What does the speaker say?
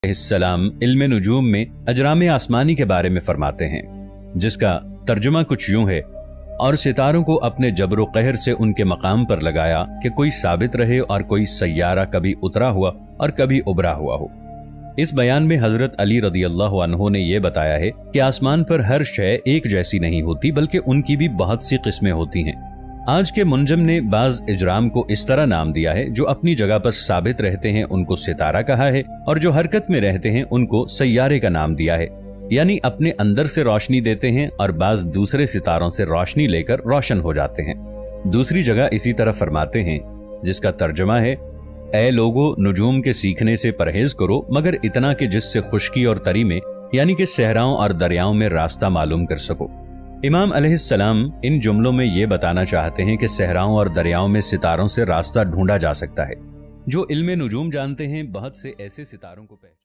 अलैहिस्सलाम इल्म नुजूम में अजराम आसमानी के बारे में फरमाते हैं, जिसका तर्जुमा कुछ यूं है, और सितारों को अपने जबर कहर से उनके मकाम पर लगाया कि कोई साबित रहे और कोई सैयारा कभी उतरा हुआ और कभी उबरा हुआ हो। इस बयान में हजरत अली रदियल्लाहु अन्हु ने यह बताया है कि आसमान पर हर शय एक जैसी नहीं होती, बल्कि उनकी भी बहुत सी किस्में होती हैं। आज के मुंजम ने बाज इजराम को इस तरह नाम दिया है, जो अपनी जगह पर साबित रहते हैं उनको सितारा कहा है, और जो हरकत में रहते हैं उनको सैयारे का नाम दिया है। यानी अपने अंदर से रोशनी देते हैं और बाज दूसरे सितारों से रोशनी लेकर रोशन हो जाते हैं। दूसरी जगह इसी तरह फरमाते हैं, जिसका तर्जुमा है, ऐ लोगो, नुजूम के सीखने से परहेज करो, मगर इतना कि जिससे खुश्की और तरी में यानी कि सहराओं और दरियाओं में रास्ता मालूम कर सको। इमाम अलैहिस्सलाम इन जुमलों में ये बताना चाहते हैं कि सहराओं और दरियाओं में सितारों से रास्ता ढूंढा जा सकता है। जो इल्मे नुजूम जानते हैं, बहुत से ऐसे सितारों को